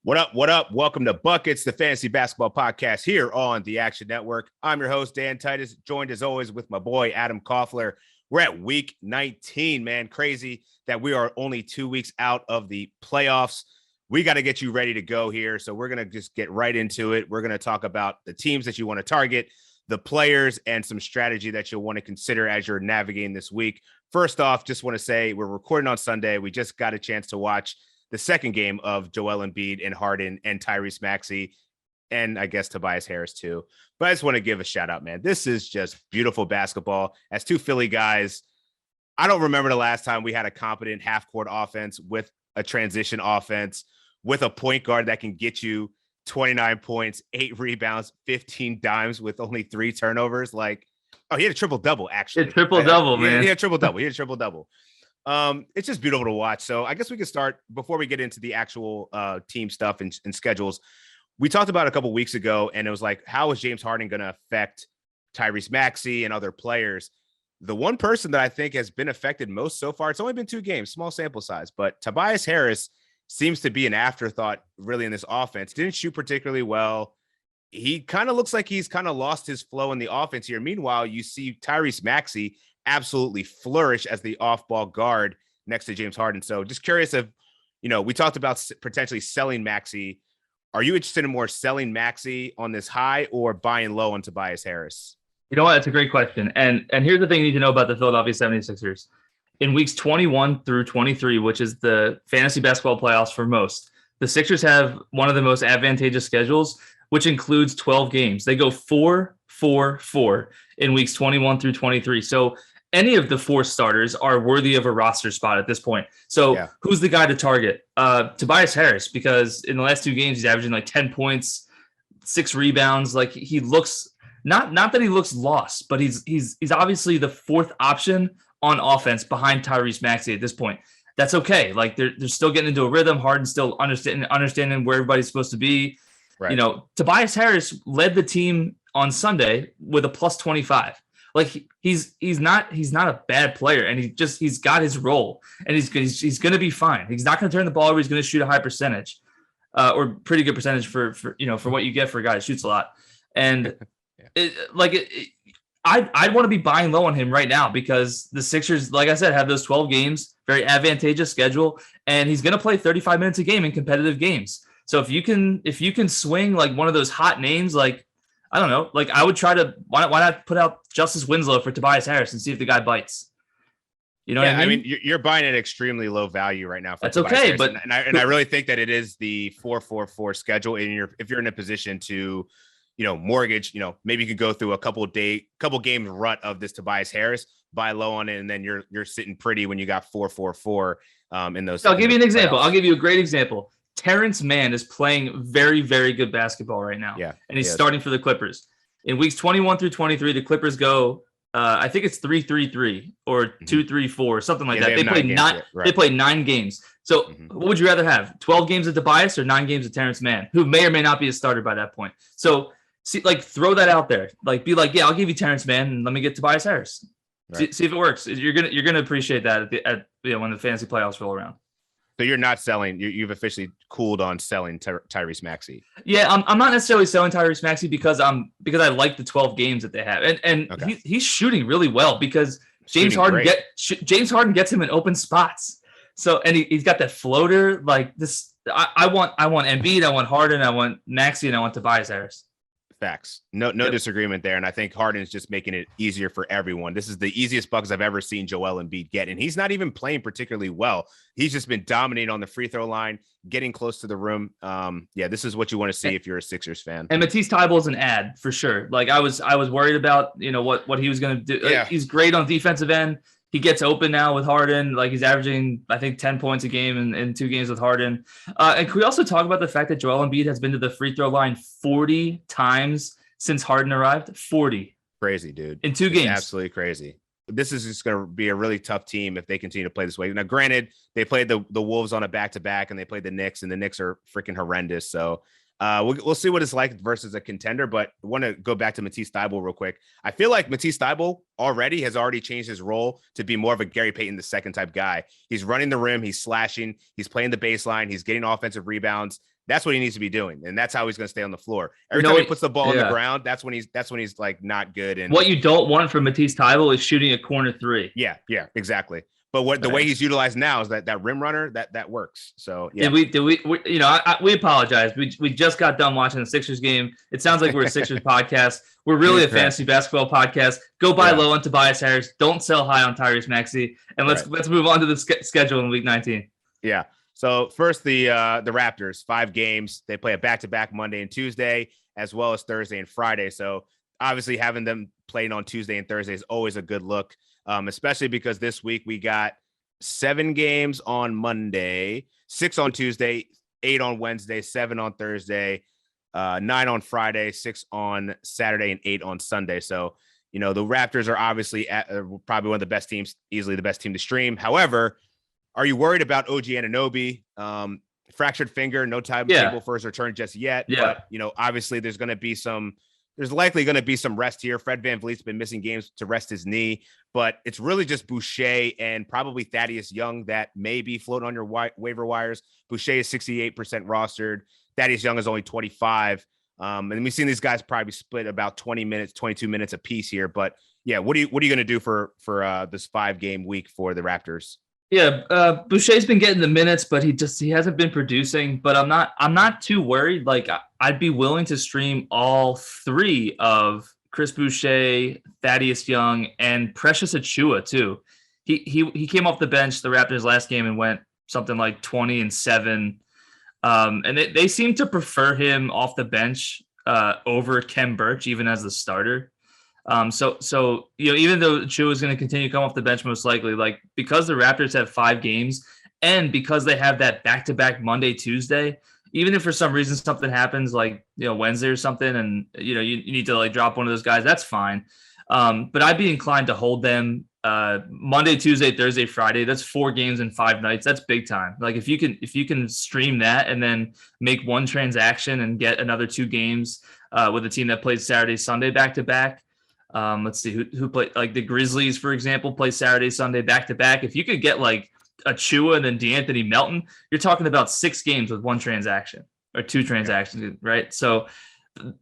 What up? What up? Welcome to Buckets, the fantasy basketball podcast here on the Action Network. I'm your host, Dan Titus, joined as always with my boy, Adam Koffler. We're at week 19, man. Crazy that we are only 2 weeks out of the playoffs. We got to get you ready to go here. So we're going to just get right into it. We're going to talk about the teams that you want to target, the players, and some strategy that you'll want to consider as you're navigating this week. First off, just want to say we're recording on Sunday. We just got a chance to watch the second game of Joel Embiid and Harden and Tyrese Maxey, and I guess Tobias Harris too. But I just want to give a shout out, man. This is just beautiful basketball. As two Philly guys, I don't remember the last time we had a competent half-court offense with a transition offense, with a point guard that can get you 29 points, 8 rebounds, 15 dimes with only 3 turnovers. Like, oh, he had a triple-double, actually. It's triple-double, man. He had a triple-double. It's just beautiful to watch. So I guess we could start before we get into the actual team stuff and schedules. We talked about a couple weeks ago, and it was like, how is James Harden going to affect Tyrese Maxey and other players? The one person that I think has been affected most so far, it's only been 2 games, small sample size, but Tobias Harris seems to be an afterthought really in this offense. Didn't shoot particularly well. He kind of looks like he's kind of lost his flow in the offense here. Meanwhile, you see Tyrese Maxey absolutely flourish as the off-ball guard next to James Harden. So just curious if, we talked about potentially selling Maxey. Are you interested in more selling Maxey on this high or buying low on Tobias Harris? You know what? That's a great question. And here's the thing you need to know about the Philadelphia 76ers. In weeks 21 through 23, which is the fantasy basketball playoffs for most, the Sixers have one of the most advantageous schedules, which includes 12 games. They go 4-4-4 in weeks 21 through 23. So any of the 4 starters are worthy of a roster spot at this point. So Who's the guy to target? Tobias Harris, because in the last 2 games, he's averaging like 10 points, 6 rebounds. Like he looks not that he looks lost, but he's obviously the 4th option on offense behind Tyrese Maxey at this point. That's okay. Like they're still getting into a rhythm. Harden still understanding where everybody's supposed to be. Right. Tobias Harris led the team on Sunday with a plus 25. Like he's not a bad player, and he's got his role, and he's going to be fine. He's not going to turn the ball over. He's going to shoot a high percentage, or pretty good percentage for what you get for a guy that shoots a lot. And I'd want to be buying low on him right now because the Sixers, like I said, have those 12 games, very advantageous schedule, and he's going to play 35 minutes a game in competitive games. So if you can swing like one of those hot names, like, I don't know, like I would try to, why not put out Justice Winslow for Tobias Harris and see if the guy bites? You know what I mean? You're buying at extremely low value right now. That's Tobias Harris. But I really think that it is the 4-4-4 schedule. And if you're in a position to, mortgage, maybe you could go through a couple games rut of this Tobias Harris, buy low on it, and then you're sitting pretty when you got 4-4-4 in those. I'll give you an example. I'll give you a great example. Terrence Mann is playing very, very good basketball right now. Yeah. And he's starting for the Clippers. In weeks 21 through 23, the Clippers go, I think it's 3-3-3 or 2-3-4, something like that. They played 9 games. So what would you rather have? 12 games of Tobias or 9 games of Terrence Mann, who may or may not be a starter by that point. So throw that out there. Like, be like, yeah, I'll give you Terrence Mann and let me get Tobias Harris. Right. See if it works. You're gonna appreciate that when the fantasy playoffs roll around. So you're not selling. You've officially cooled on selling Tyrese Maxey. Yeah, I'm not necessarily selling Tyrese Maxey because I like the 12 games that they have, and he's shooting really well because James Harden gets him in open spots. So and he's got that floater like this. I want Embiid, I want Harden, I want Maxey, and I want Tobias Harris. Facts. No disagreement there. And I think Harden is just making it easier for everyone. This is the easiest buckets I've ever seen Joel Embiid get. And he's not even playing particularly well. He's just been dominating on the free throw line, getting close to the rim. This is what you want to see if you're a Sixers fan. And Matisse Thybulle is an ad for sure. Like I was worried about, what he was going to do. Yeah. He's great on defensive end. He gets open now with Harden. Like he's averaging, I think, 10 points a game in 2 games with Harden. And can we also talk about the fact that Joel Embiid has been to the free throw line 40 times since Harden arrived? 40. Crazy, dude. In 2 games. Absolutely crazy. This is just going to be a really tough team if they continue to play this way. Now, granted, they played the Wolves on a back-to-back, and they played the Knicks, and the Knicks are freaking horrendous. So we'll see what it's like versus a contender, but I want to go back to Matisse Thybulle real quick. I feel like Matisse Thybulle has already changed his role to be more of a Gary Payton II type guy. He's running the rim, he's slashing, he's playing the baseline, he's getting offensive rebounds. That's what he needs to be doing, and that's how he's going to stay on the floor. Every time he puts the ball on the ground, that's when he's like not good. And what you don't want from Matisse Thybulle is shooting a corner three. Yeah, exactly. But the way he's utilized now is that rim runner that works. So yeah. Did we we apologize. We just got done watching the Sixers game. It sounds like we're a Sixers podcast. We're really a fantasy basketball podcast. Go buy low on Tobias Harris. Don't sell high on Tyrese Maxey. And let's move on to the schedule in Week 19. Yeah. So first, the Raptors, 5 games. They play a back-to-back Monday and Tuesday, as well as Thursday and Friday. So obviously having them playing on Tuesday and Thursday is always a good look, especially because this week we got 7 games on Monday, 6 on Tuesday, 8 on Wednesday, 7 on Thursday, 9 on Friday, 6 on Saturday, and 8 on Sunday. So, the Raptors are obviously probably one of the best teams, easily the best team to stream. However, are you worried about OG Anunoby? Fractured finger, no timetable for his return just yet. Yeah. But, obviously there's likely going to be some rest here. Fred VanVleet's been missing games to rest his knee, but it's really just Boucher and probably Thaddeus Young that may be floating on your waiver wires. Boucher is 68% rostered. Thaddeus Young is only 25. And we've seen these guys probably split about 20 minutes, 22 minutes a piece here. But yeah, what are you going to do for this 5-game week for the Raptors? Yeah, Boucher's been getting the minutes, but he hasn't been producing. But I'm not too worried. Like I'd be willing to stream all 3 of Chris Boucher, Thaddeus Young, and Precious Achiuwa too. He came off the bench the Raptors last game and went something like 20-7. And they seem to prefer him off the bench over Khem Birch, even as the starter. So even though Chu is going to continue to come off the bench most likely, like because the Raptors have 5 games and because they have that back-to-back Monday, Tuesday, even if for some reason something happens like, Wednesday or something and, you need to like drop one of those guys, that's fine. But I'd be inclined to hold them Monday, Tuesday, Thursday, Friday. That's 4 games in 5 nights. That's big time. Like if you can stream that and then make one transaction and get another 2 games with a team that plays Saturday, Sunday back-to-back. Let's see who played, like the Grizzlies, for example, play Saturday, Sunday back-to-back. If you could get like Achiuwa and then DeAnthony Melton, you're talking about 6 games with 1 transaction or 2 transactions, right? So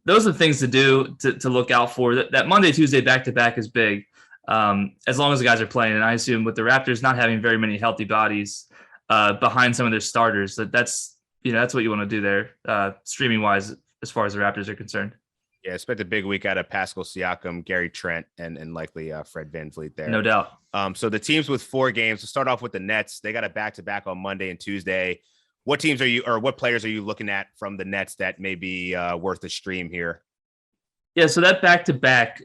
those are the things to do to look out for. That Monday, Tuesday back-to-back is big, as long as the guys are playing. And I assume with the Raptors not having very many healthy bodies behind some of their starters, that's what you want to do there, streaming-wise, as far as the Raptors are concerned. Yeah, expect a big week out of Pascal Siakam, Gary Trent, and likely Fred VanVleet there. No doubt. So the teams with 4 games, to start off with the Nets, they got a back-to-back on Monday and Tuesday. What teams what players are you looking at from the Nets that may be worth a stream here? Yeah, so that back-to-back,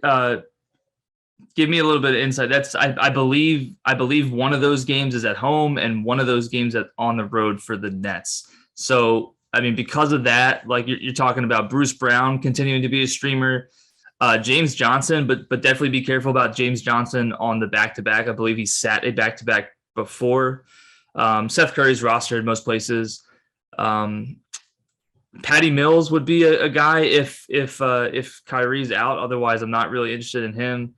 give me a little bit of insight. That's I believe one of those games is at home and one of those games on the road for the Nets. So I mean, because of that, like you're talking about Bruce Brown continuing to be a streamer, James Johnson, but definitely be careful about James Johnson on the back-to-back. I believe he sat a back-to-back before. Seth Curry's rostered in most places. Patty Mills would be a guy if Kyrie's out. Otherwise, I'm not really interested in him.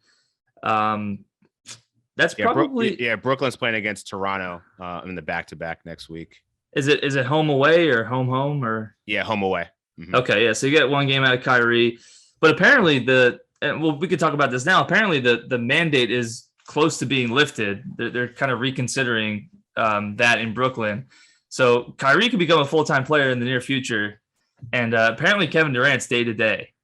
That's probably Brooklyn's playing against Toronto in the back-to-back next week. Is it home away or home or? Yeah, home away. Mm-hmm. Okay, yeah. So you get 1 game out of Kyrie, but apparently we could talk about this now. Apparently the mandate is close to being lifted. They're kind of reconsidering that in Brooklyn. So Kyrie could become a full-time player in the near future, and apparently Kevin Durant's day to day.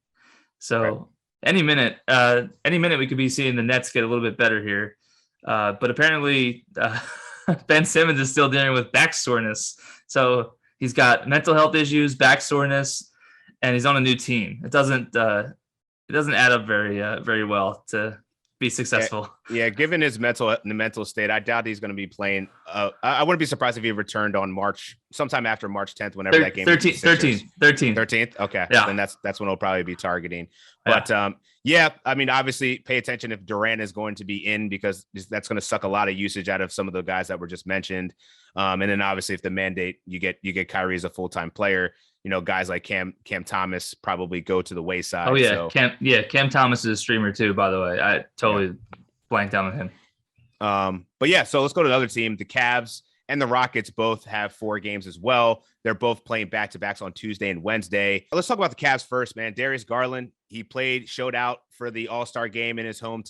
So any minute we could be seeing the Nets get a little bit better here. But apparently. Ben Simmons is still dealing with back soreness. So he's got mental health issues, back soreness, and he's on a new team. It doesn't add up very well to be successful. Yeah, given his mental state, I doubt he's going to be playing. I wouldn't be surprised if he returned on sometime after March 10th, whenever that game 13th. Okay. Yeah. Then that's when he'll probably be targeting. But I mean, obviously pay attention if Durant is going to be in, because that's going to suck a lot of usage out of some of the guys that were just mentioned. And then obviously if the mandate, you get Kyrie as a full-time player, guys like Cam Thomas probably go to the wayside. Oh yeah. So. Cam Thomas is a streamer too, by the way. I totally blanked out on him. But yeah, so let's go to another team, the Cavs. and the Rockets both have 4 games as well. They're both playing back-to-backs on Tuesday and Wednesday. Let's talk about the Cavs first, man. Darius Garland, he showed out for the All-Star game in his home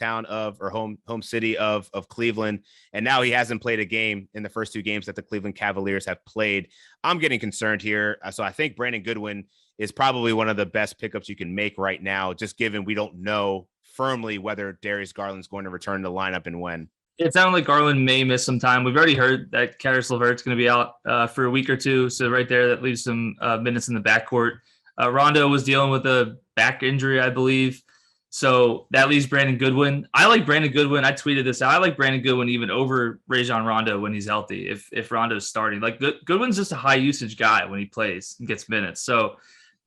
city of Cleveland, and now he hasn't played a game in the first 2 games that the Cleveland Cavaliers have played. I'm getting concerned here. So I think Brandon Goodwin is probably one of the best pickups you can make right now, just given we don't know firmly whether Darius Garland's going to return to the lineup and when. It sounded like Garland may miss some time. We've already heard that Karis LeVert's going to be out for a week or 2. So right there, that leaves some minutes in the backcourt. Rondo was dealing with a back injury, I believe. So that leaves Brandon Goodwin. I like Brandon Goodwin. I tweeted this out. I like Brandon Goodwin even over Rajon Rondo when he's healthy, if Rondo's starting. Like Goodwin's just a high usage guy when he plays and gets minutes. So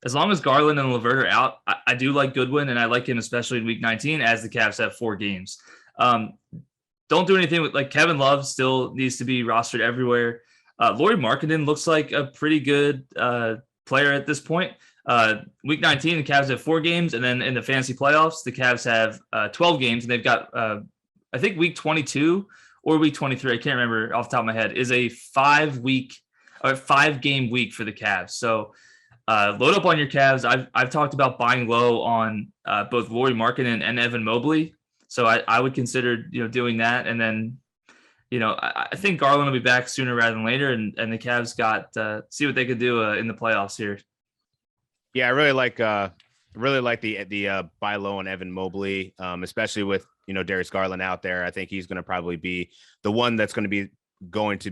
as long as Garland and LeVert are out, I do like Goodwin, and I like him especially in week 19 as the Cavs have 4 games. Don't do anything with, like, Kevin Love still needs to be rostered everywhere. Lauri Markkanen looks like a pretty good player at this point. Week 19, the Cavs have 4 games, and then in the fantasy playoffs, the Cavs have 12 games, and they've got, I think week 22 or week 23, I can't remember off the top of my head, is a 5-game week for the Cavs. So load up on your Cavs. I've talked about buying low on both Lauri Markkanen and Evan Mobley. So I would consider, doing that. And then, I think Garland will be back sooner rather than later. And the Cavs got see what they could do in the playoffs here. Yeah, I really like the buy low on Evan Mobley, especially with, Darius Garland out there. I think he's going to probably be the one that's going to be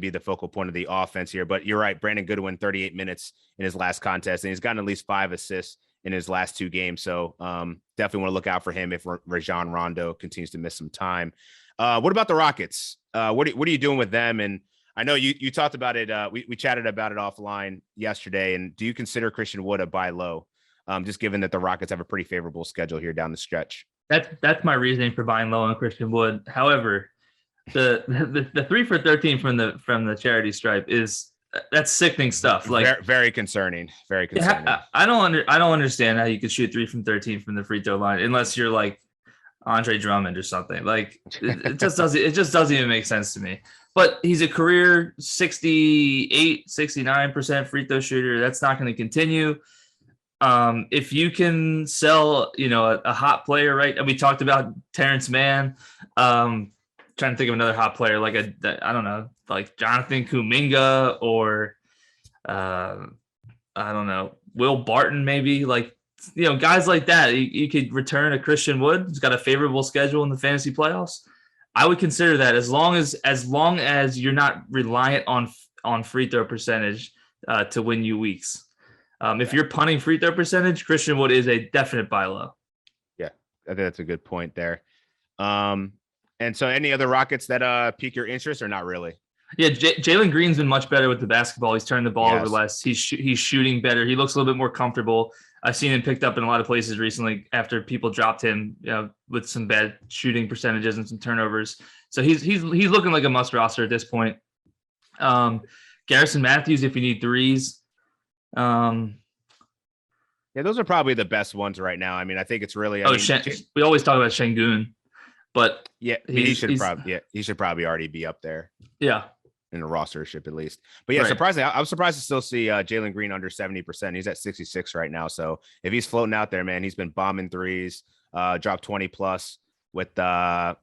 the focal point of the offense here. But you're right, Brandon Goodwin, 38 minutes in his last contest, and he's gotten at least 5 assists in his last 2 games. So definitely want to look out for him if Rajon Rondo continues to miss some time. What about the Rockets? What are you doing with them? And I know you talked about it. We chatted about it offline yesterday. And do you consider Christian Wood a buy low? Just given that the Rockets have a pretty favorable schedule here down the stretch. That's my reasoning for buying low on Christian Wood. However, the 3 for 13 from the charity stripe that's sickening stuff. Like very, very concerning. Very concerning. I don't understand how you could shoot 3 from 13 from the free throw line unless you're like Andre Drummond or something. Like it just doesn't even make sense to me. But he's a career 69% free throw shooter. That's not going to continue. If you can sell, a hot player, right? And we talked about Terrence Mann. Trying to think of another hot player, like I don't know, like Jonathan Kuminga or I don't know, Will Barton, maybe, like, guys like that. You could return a Christian Wood. He's got a favorable schedule in the fantasy playoffs. I would consider that as long as you're not reliant on free throw percentage to win you weeks. If you're punting free throw percentage, Christian Wood is a definite buy low. Yeah, I think that's a good point there. And so any other Rockets that pique your interest or not really? Yeah, Jalen Green's been much better with the basketball. He's turned the ball over less. He's shooting better. He looks a little bit more comfortable. I've seen him picked up in a lot of places recently after people dropped him with some bad shooting percentages and some turnovers. So he's looking like a must roster at this point. Garrison Matthews, if you need threes. Yeah, those are probably the best ones right now. I mean, I think it's really. We always talk about Şengün. But yeah, he should probably already be up there. Yeah, in a rostership at least. But yeah, right. Surprisingly, I'm surprised to still see Jalen Green under 70%. He's at 66 right now. So if he's floating out there, man, he's been bombing threes. Dropped 20 plus with a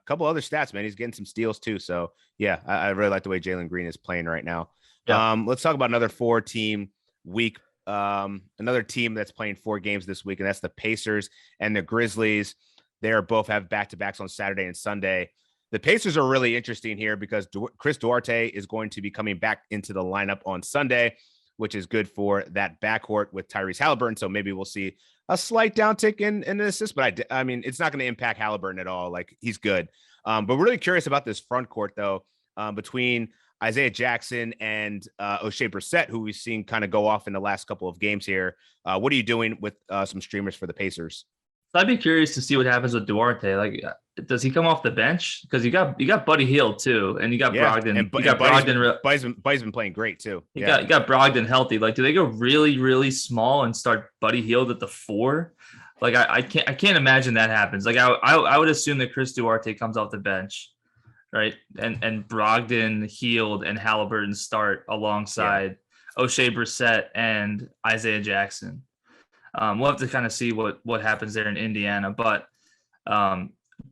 couple other stats. Man, he's getting some steals too. So yeah, I really like the way Jalen Green is playing right now. Yeah. Let's talk about another 4-team week. Another team that's playing 4 games this week, and that's the Pacers and the Grizzlies. They both have back-to-backs on Saturday and Sunday. The Pacers are really interesting here because Chris Duarte is going to be coming back into the lineup on Sunday, which is good for that backcourt with Tyrese Halliburton. So maybe we'll see a slight downtick in an assist, but I mean, it's not going to impact Halliburton at all. Like, he's good. But we're really curious about this front court, though, between Isaiah Jackson and O'Shea Brissett, who we've seen kind of go off in the last couple of games here. What are you doing with some streamers for the Pacers? I'd be curious to see what happens with Duarte. Like, does he come off the bench? Because you got Buddy Hield too, and you got Brogdon. And Buddy's been playing great too. You got Brogdon healthy. Like, do they go really, really small and start Buddy Hield at the 4? Like, I can't imagine that happens. Like, I would assume that Chris Duarte comes off the bench. right? And Brogdon, Heald, and Halliburton start alongside O'Shea Brissett and Isaiah Jackson. We'll have to kind of see what happens there in Indiana, but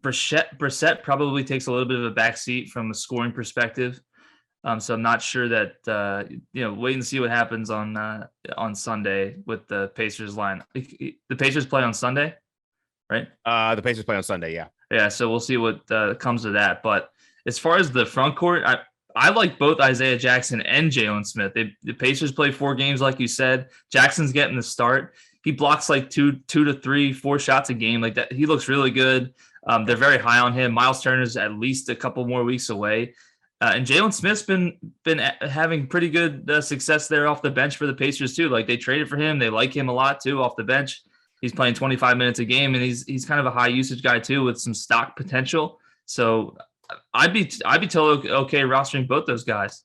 Brissett probably takes a little bit of a backseat from a scoring perspective. So I'm not sure that wait and see what happens on Sunday with the Pacers line. The Pacers play on Sunday, right? The Pacers play on Sunday, yeah. Yeah, so we'll see what comes of that. But as far as the front court, I like both Isaiah Jackson and Jalen Smith. The Pacers play 4 games, like you said. Jackson's getting the start. He blocks like 2 to 3, 4 shots a game like that. He looks really good. They're very high on him. Miles Turner's at least a couple more weeks away. And Jalen Smith's been having pretty good success there off the bench for the Pacers too. Like they traded for him. They like him a lot too off the bench. He's playing 25 minutes a game, and he's kind of a high usage guy too with some stock potential. So I'd be totally okay rostering both those guys.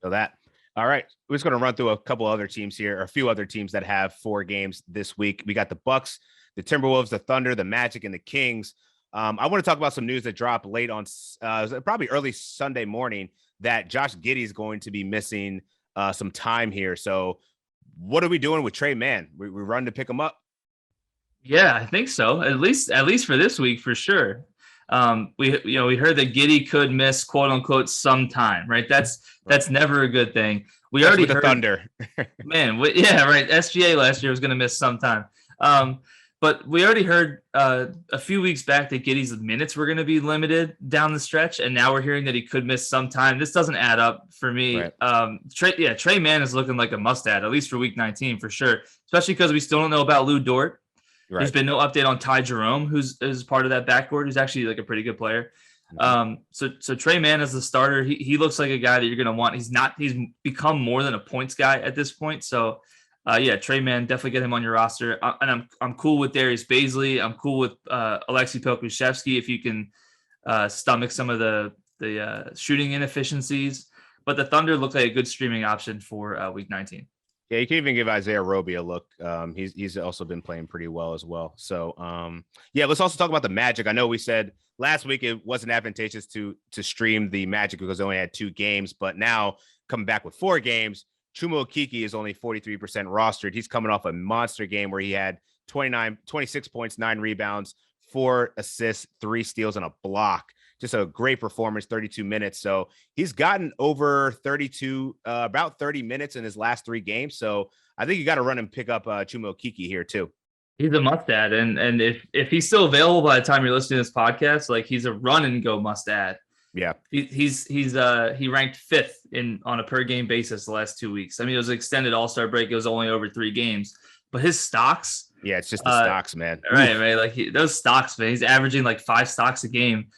So that. All right. We're just going to run through a couple other teams here, or a few other teams that have 4 games this week. We got the Bucks, the Timberwolves, the Thunder, the Magic, and the Kings. I want to talk about some news that dropped late on probably early Sunday morning that Josh Giddey is going to be missing some time here. So what are we doing with Trey Mann? We run to pick him up? Yeah, I think so. At least for this week, for sure. We heard that Giddey could miss quote unquote some time, right? That's never a good thing. We already heard the Thunder. Man, yeah, right. SGA last year was going to miss some time. But we already heard a few weeks back that Giddey's minutes were going to be limited down the stretch, and now we're hearing that he could miss some time. This doesn't add up for me. Right. Trey Mann is looking like a must-add, at least for Week 19 for sure, especially because we still don't know about Lou Dort. Right. There's been no update on Ty Jerome, who's part of that backcourt, who's actually like a pretty good player. So Trey Mann as the starter, he looks like a guy that you're going to want. He's become more than a points guy at this point. So Trey Mann, definitely get him on your roster. And I'm cool with Darius Baisley. I'm cool with Alexei Pokusevski if you can stomach some of the shooting inefficiencies. But the Thunder look like a good streaming option for Week 19. Yeah, you can even give Isaiah Roby a look. He's also been playing pretty well as well. So, let's also talk about the Magic. I know we said last week it wasn't advantageous to stream the Magic because they only had 2 games, but now coming back with 4 games, Chuma Okeke is only 43% rostered. He's coming off a monster game where he had 26 points, 9 rebounds, 4 assists, 3 steals, and a block. Just a great performance, 32 minutes. So he's gotten over about 30 minutes in his last 3 games. So I think you got to run and pick up Chuma Okeke here too. He's a must-add. And if he's still available by the time you're listening to this podcast, like he's a run and go must-add. Yeah. He ranked 5th on a per game basis the last 2 weeks. I mean, it was an extended All-Star break. It was only over 3 games, but his stocks. Yeah, it's just the stocks, man. Right. Like those stocks, man, he's averaging like 5 stocks a game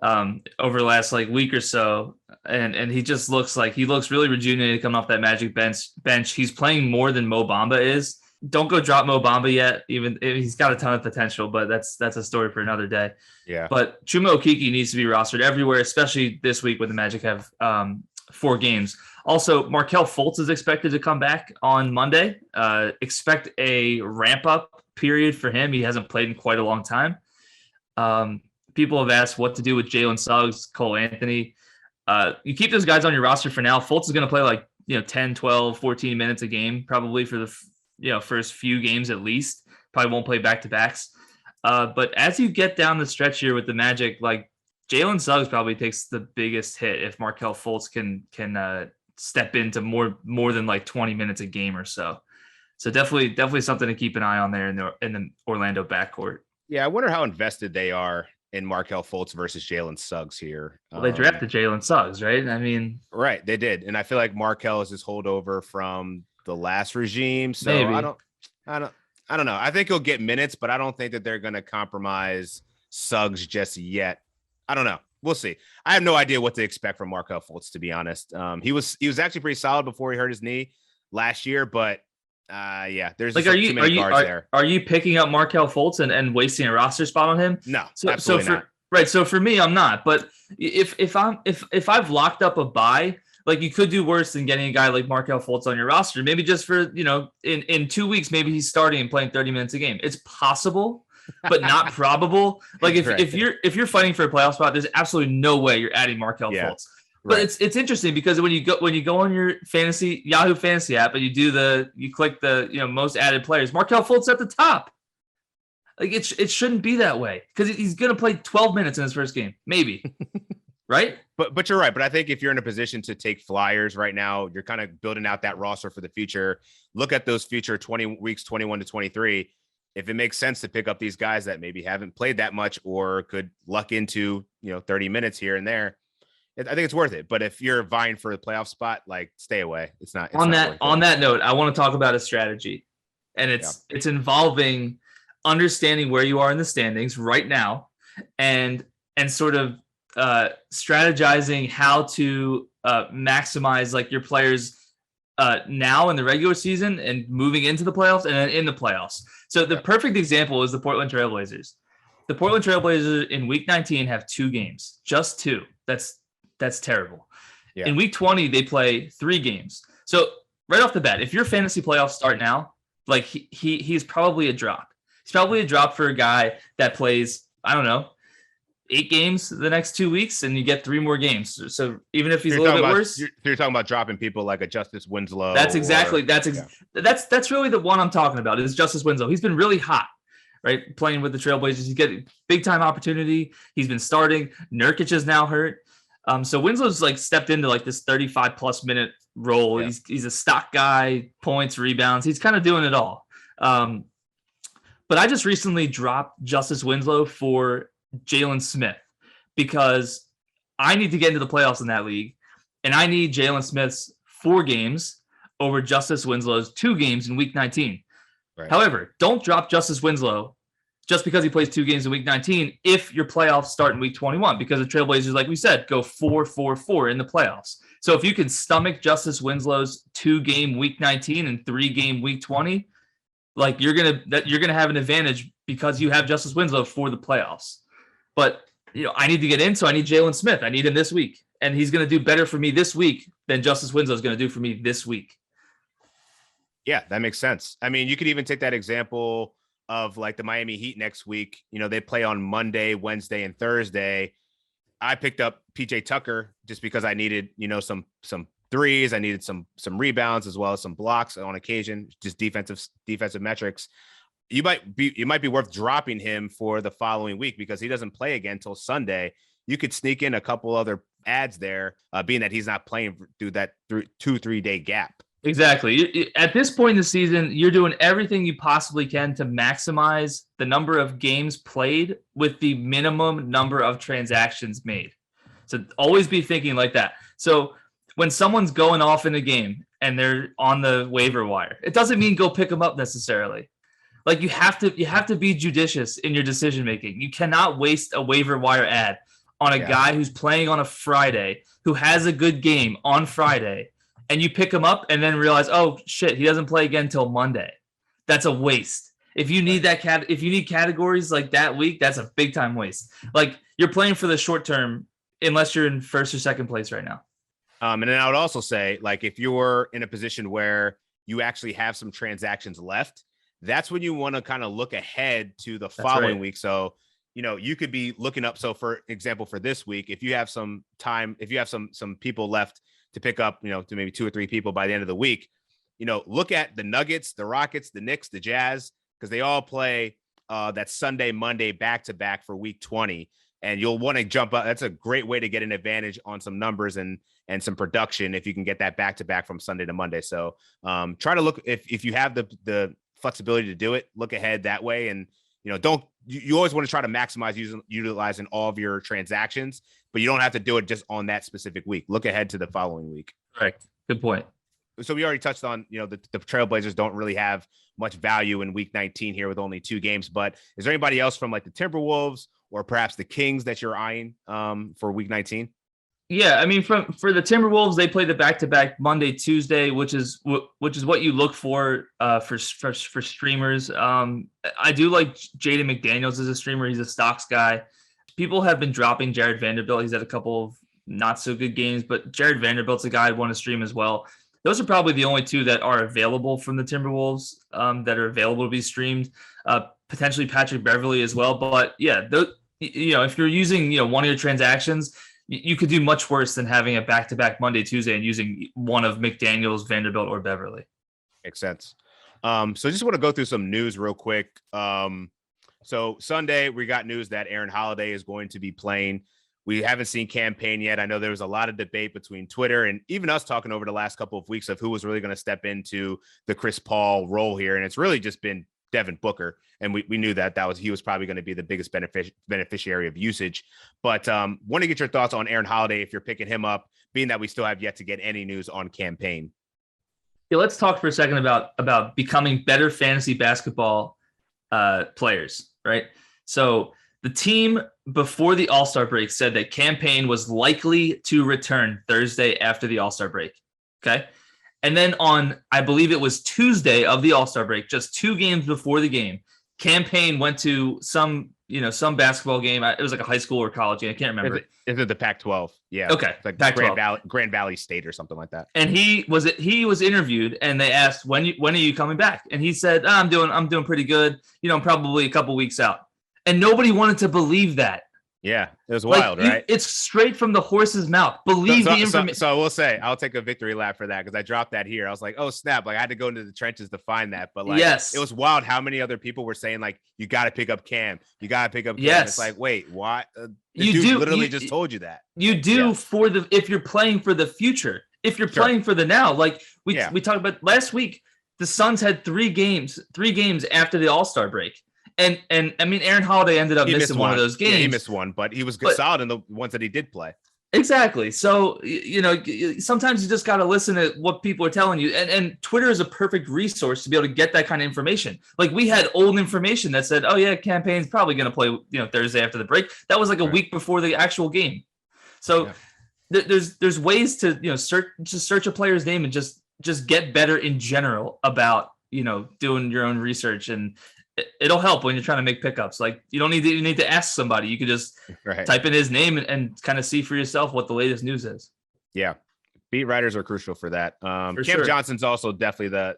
over the last like week or so. And he just looks really rejuvenated coming off that Magic bench. He's playing more than Mo Bamba is. Don't go drop Mo Bamba yet. Even he's got a ton of potential, but that's a story for another day. Yeah. But Chuma Okeke needs to be rostered everywhere, especially this week when the Magic have 4 games. Also, Markelle Fultz is expected to come back on Monday. Expect a ramp up period for him. He hasn't played in quite a long time. People have asked what to do with Jalen Suggs, Cole Anthony. You keep those guys on your roster for now. Fultz is going to play like 10, 12, 14 minutes a game probably for the first few games at least. Probably won't play back-to-backs. But as you get down the stretch here with the Magic, like Jalen Suggs probably takes the biggest hit if Markelle Fultz can step into more than like 20 minutes a game or so. So definitely something to keep an eye on there in the Orlando backcourt. Yeah, I wonder how invested they are in Markelle Fultz versus Jalen Suggs here. Well, they drafted Jalen Suggs, right? I mean, right, they did, and I feel like Markelle is his holdover from the last regime. So maybe. I don't know. I think he'll get minutes, but I don't think that they're going to compromise Suggs just yet. I don't know. We'll see. I have no idea what to expect from Markelle Fultz, to be honest. He was actually pretty solid before he hurt his knee last year, but there's like, too many guards there. Are you picking up Markelle Fultz and wasting a roster spot on him? No, absolutely not. Right. So for me, I'm not. But if I've locked up a buy, like you could do worse than getting a guy like Markelle Fultz on your roster. Maybe just for in 2 weeks, maybe he's starting and playing 30 minutes a game. It's possible, but not probable. Like if, Right. if you're fighting for a playoff spot, there's absolutely no way you're adding Markelle Fultz. But it's interesting because when you go on your Yahoo Fantasy app and you click the most added players, Markelle Fultz at the top. Like it shouldn't be that way because he's gonna play 12 minutes in his first game, maybe. Right? But you're right. But I think if you're in a position to take flyers right now, you're kind of building out that roster for the future. Look at those future 20 weeks, 21 to 23. If it makes sense to pick up these guys that maybe haven't played that much or could luck into 30 minutes here and there, I think it's worth it. But if you're vying for a playoff spot, like stay away. It's not on that note. I want to talk about a strategy, and it's involving understanding where you are in the standings right now, and sort of strategizing how to maximize like your players now in the regular season and moving into the playoffs and then in the playoffs. So the perfect example is the Portland Trailblazers. The Portland Trailblazers in week 19 have 2 games, just 2. That's terrible. Yeah. In week 20, they play 3 games. So right off the bat, if your fantasy playoffs start now, like he's probably a drop. He's probably a drop for a guy that plays, I don't know, 8 games the next 2 weeks, and you get 3 more games. So even if he's a little bit worse, you're talking about dropping people like a Justice Winslow. That's really the one I'm talking about. Is Justice Winslow? He's been really hot, right? Playing with the Trailblazers, he's getting big time opportunity. He's been starting. Nurkic is now hurt. So Winslow's like stepped into like this 35 plus minute role. Yeah. He's a stock guy, points, rebounds. He's kind of doing it all. But I just recently dropped Justice Winslow for Jalen Smith because I need to get into the playoffs in that league, and I need Jalen Smith's 4 games over Justice Winslow's 2 games in week 19. Right. However, don't drop Justice Winslow just because he plays 2 games in week 19 if your playoffs start in week 21, because the Trailblazers, like we said, go 4-4-4 in the playoffs. So if you can stomach Justice Winslow's 2-game week 19 and 3-game week 20, like you're gonna have an advantage because you have Justice Winslow for the playoffs. But I need to get in, so I need Jalen Smith. I need him this week, and he's going to do better for me this week than Justice Winslow is going to do for me this week. Yeah, that makes sense. I mean, you could even take that example of like the Miami Heat next week. They play on Monday, Wednesday, and Thursday. I picked up PJ Tucker just because I needed, some threes. I needed some rebounds as well as some blocks on occasion, just defensive metrics. You might be worth dropping him for the following week because he doesn't play again until Sunday. You could sneak in a couple other ads there, being that he's not playing through that 2-3 day gap. Exactly. At this point in the season, you're doing everything you possibly can to maximize the number of games played with the minimum number of transactions made. So always be thinking like that. So when someone's going off in a game and they're on the waiver wire, it doesn't mean go pick them up necessarily. Like you have to be judicious in your decision making. You cannot waste a waiver wire ad on a guy who's playing on a Friday, who has a good game on Friday, and you pick him up and then realize, oh shit, he doesn't play again until Monday. That's a waste. If you need if you need categories like that week, that's a big time waste. Like you're playing for the short term unless you're in first or second place right now. And then I would also say, like, if you're in a position where you actually have some transactions left, that's when you want to kind of look ahead to the following week. So, you could be looking up. So for example, for this week, if you have some time, if you have some people left to pick up, to maybe 2 or 3 people by the end of the week, look at the Nuggets, the Rockets, the Knicks, the Jazz, because they all play that Sunday, Monday, back-to-back for week 20. And you'll want to jump up. That's a great way to get an advantage on some numbers and some production if you can get that back-to-back from Sunday to Monday. So try to look, if you have the flexibility to do it, look ahead that way. And, you always want to try to maximize utilizing all of your transactions, but you don't have to do it just on that specific week. Look ahead to the following week. Correct. Good point. So we already touched on, the Trailblazers don't really have much value in week 19 here with only 2 games, but is there anybody else from like the Timberwolves or perhaps the Kings that you're eyeing for week 19? Yeah, I mean, for the Timberwolves, they play the back-to-back Monday, Tuesday, which is what you look for streamers. I do like Jaden McDaniels as a streamer. He's a stocks guy. People have been dropping Jared Vanderbilt. He's had a couple of not so good games, but Jared Vanderbilt's a guy I'd want to stream as well. Those are probably the only 2 that are available from the Timberwolves that are available to be streamed. potentially Patrick Beverley as well. But yeah, if you're using one of your transactions, you could do much worse than having a back-to-back Monday, Tuesday, and using one of McDaniels, Vanderbilt, or Beverly. Makes sense. So just want to go through some news real quick. So Sunday, we got news that Aaron Holiday is going to be playing. We haven't seen Cam Payne yet. I know there was a lot of debate between Twitter and even us talking over the last couple of weeks of who was really going to step into the Chris Paul role here. And it's really just been Devin Booker. And we knew that he was probably going to be the biggest beneficiary of usage. But want to get your thoughts on Aaron Holiday if you're picking him up, being that we still have yet to get any news on Cam Payne. Yeah, let's talk for a second about becoming better fantasy basketball players, right? So the team before the All-Star break said that Cam Payne was likely to return Thursday after the All-Star break. Okay. And then on, I believe it was Tuesday of the All-Star break, just 2 games before the game, Cam Payne went to some basketball game. It was like a high school or college game. I can't remember. Is it the Pac-12? Yeah. Okay. Like Pac-12. Grand Valley State or something like that. And he was interviewed, and they asked, when are you coming back? And he said, I'm doing pretty good. I'm probably a couple weeks out. And nobody wanted to believe that. Yeah, it was wild, right? It's straight from the horse's mouth. Believe the information. So I will say, I'll take a victory lap for that because I dropped that here. I was like, oh, snap. Like I had to go into the trenches to find that. But yes, it was wild how many other people were saying, like, you got to pick up Cam. You got to pick up Cam. Yes. It's like, wait, what? Dude literally just told you that. You do if you're playing for the future. If you're playing for the now, like we talked about last week, the Suns had 3 games after the All-Star break. And I mean, Aaron Holiday ended up missing one of those games. Yeah, he missed one, but he was solid in the ones that he did play. Exactly. So, sometimes you just got to listen to what people are telling you. And Twitter is a perfect resource to be able to get that kind of information. Like we had old information that said, oh yeah, Cam Payne's probably going to play, Thursday after the break. That was like a week before the actual game. So there's ways to, search a player's name and just get better in general about, doing your own research, and it'll help when you're trying to make pickups. Like you don't need to ask somebody. You could just type in his name and kind of see for yourself what the latest news is. Yeah. Beat writers are crucial for that. Cam Johnson's also definitely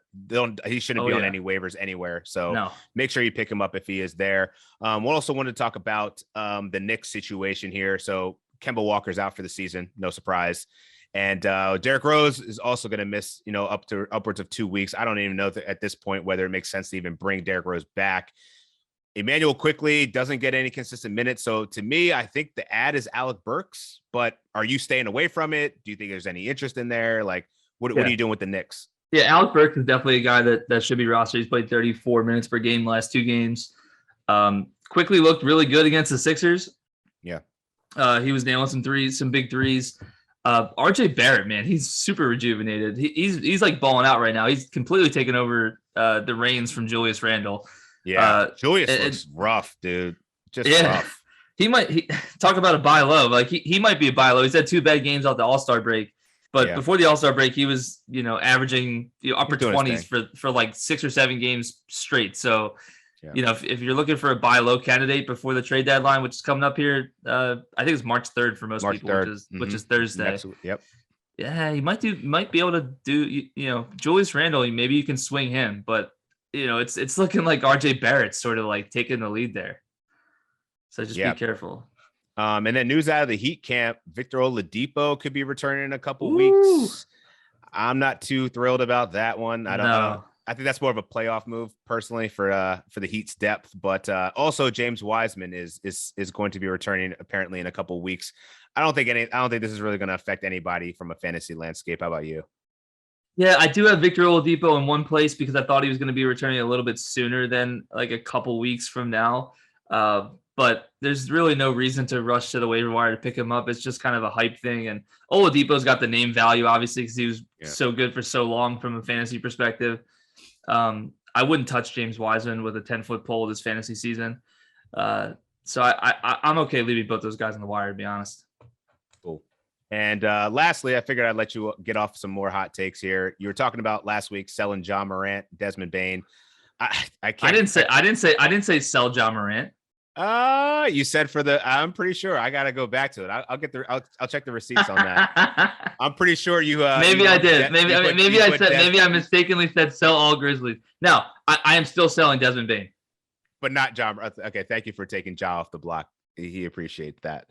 he shouldn't be on any waivers anywhere. So make sure you pick him up if he is there. We'll also want to talk about the Knicks situation here. So Kemba Walker's out for the season. No surprise. And Derrick Rose is also going to miss, upwards of 2 weeks. I don't even know at this point whether it makes sense to even bring Derrick Rose back. Emmanuel quickly doesn't get any consistent minutes. So to me, I think the ad is Alec Burks. But are you staying away from it? Do you think there's any interest in there? Like, what are you doing with the Knicks? Yeah, Alec Burks is definitely a guy that should be rostered. He's played 34 minutes per game last 2 games. Quickly looked really good against the Sixers. Yeah. He was nailing some big threes. RJ Barrett, man, he's super rejuvenated. He's like balling out right now. He's completely taken over the reins from Julius Randle. Yeah, Julius looks rough, dude. Just rough. He talk about a buy low. Like he might be a buy low. He's had 2 bad games off the All-Star break, but before the All-Star break, he was averaging upper 20s for like 6 or 7 games straight. So. Yeah. If you're looking for a buy low candidate before the trade deadline, which is coming up here, I think it's March 3rd for most people, which is Thursday. Yep. Yeah, you might be able to do, Julius Randle, maybe you can swing him, but it's looking like RJ Barrett's sort of like taking the lead there. So just be careful. And then news out of the Heat camp, Victor Oladipo could be returning in a couple weeks. I'm not too thrilled about that one. I don't know. I think that's more of a playoff move personally for the Heat's depth, but also James Wiseman is going to be returning apparently in a couple of weeks. I don't think this is really going to affect anybody from a fantasy landscape. How about you? Yeah, I do have Victor Oladipo in one place because I thought he was going to be returning a little bit sooner than like a couple weeks from now. But there's really no reason to rush to the waiver wire to pick him up. It's just kind of a hype thing. And Oladipo's got the name value, obviously, because he was so good for so long from a fantasy perspective. I wouldn't touch James Wiseman with a 10-foot pole this fantasy season. So I'm okay leaving both those guys on the wire, to be honest. Cool. And lastly, I figured I'd let you get off some more hot takes here. You were talking about last week selling John Morant, Desmond Bane. I didn't say sell John Morant. You said I'm pretty sure. I gotta go back to it. I'll check the receipts on that. I'm pretty sure you. Maybe I did. Maybe I mistakenly said sell all Grizzlies. No, I am still selling Desmond Bane. but not John. Okay, thank you for taking Ja off the block. He appreciates that.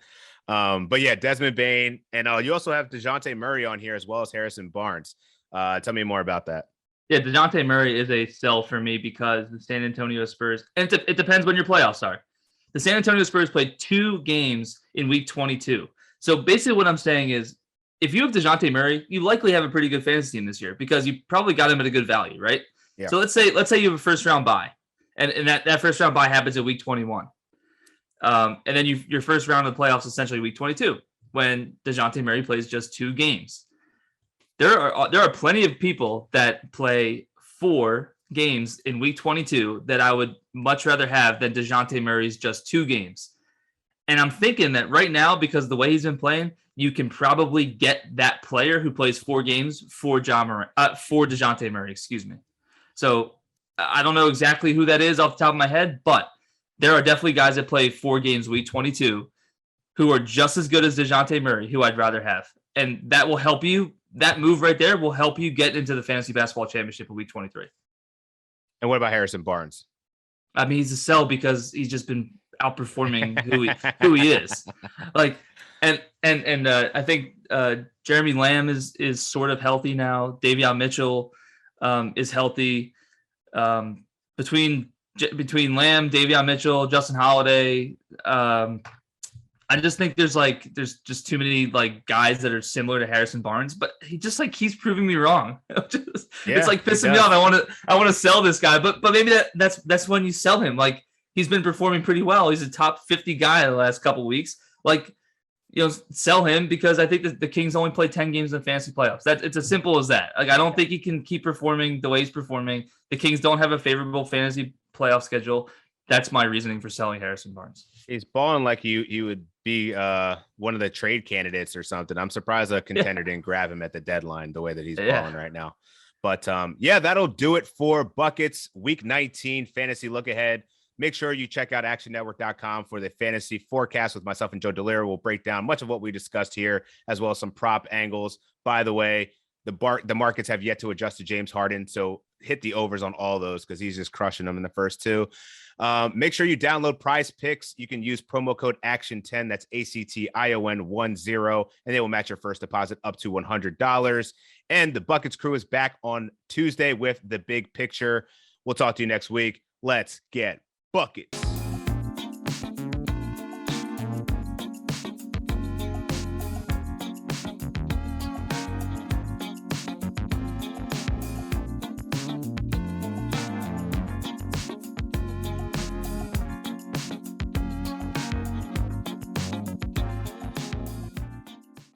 But yeah, Desmond Bane, and you also have DeJounte Murray on here as well as Harrison Barnes. Tell me more about that. Yeah, DeJounte Murray is a sell for me because the San Antonio Spurs, and it depends when your playoffs are. The San Antonio Spurs played 2 games in week 22. So basically what I'm saying is, if you have DeJounte Murray, you likely have a pretty good fantasy team this year because you probably got him at a good value, right? Yeah. So let's say you have a first round bye, and that first round bye happens at week 21. And then your first round of the playoffs essentially week 22 when DeJounte Murray plays just 2 games. There are plenty of people that play 4 games in week 22 that I would much rather have than DeJounte Murray's just 2 games. And I'm thinking that right now, because the way he's been playing, you can probably get that player who plays 4 games for DeJounte Murray, excuse me. So I don't know exactly who that is off the top of my head, but there are definitely guys that play 4 games week 22 who are just as good as DeJounte Murray, who I'd rather have. And that will help you. That move right there will help you get into the fantasy basketball championship in week 23. And what about Harrison Barnes? I mean, he's a sell because he's just been outperforming who he is. Like, and I think Jeremy Lamb is sort of healthy now. Davion Mitchell is healthy. Between Lamb, Davion Mitchell, Justin Holiday, I just think there's just too many like guys that are similar to Harrison Barnes, but he just like keeps proving me wrong. It's like pissing me off. I want to sell this guy, but maybe that's when you sell him. Like, he's been performing pretty well. He's a top 50 guy the last couple of weeks. Like, sell him because I think that the Kings only play 10 games in fantasy playoffs. It's as simple as that. Like, I don't think he can keep performing the way he's performing. The Kings don't have a favorable fantasy playoff schedule. That's my reasoning for selling Harrison Barnes. He's balling like you would be one of the trade candidates or something. I'm surprised a contender didn't grab him at the deadline the way that he's balling right now. But that'll do it for Buckets Week 19 fantasy look ahead. Make sure you check out actionnetwork.com for the fantasy forecast with myself and Joe Delira. We'll break down much of what we discussed here, as well as some prop angles. By the way, the markets have yet to adjust to James Harden, so hit the overs on all those because he's just crushing them in the first 2. Make sure you download Prize Picks. You can use promo code ACTION10. That's ACTION10, and they will match your first deposit up to $100. And the Buckets crew is back on Tuesday with the big picture. We'll talk to you next week. Let's get buckets.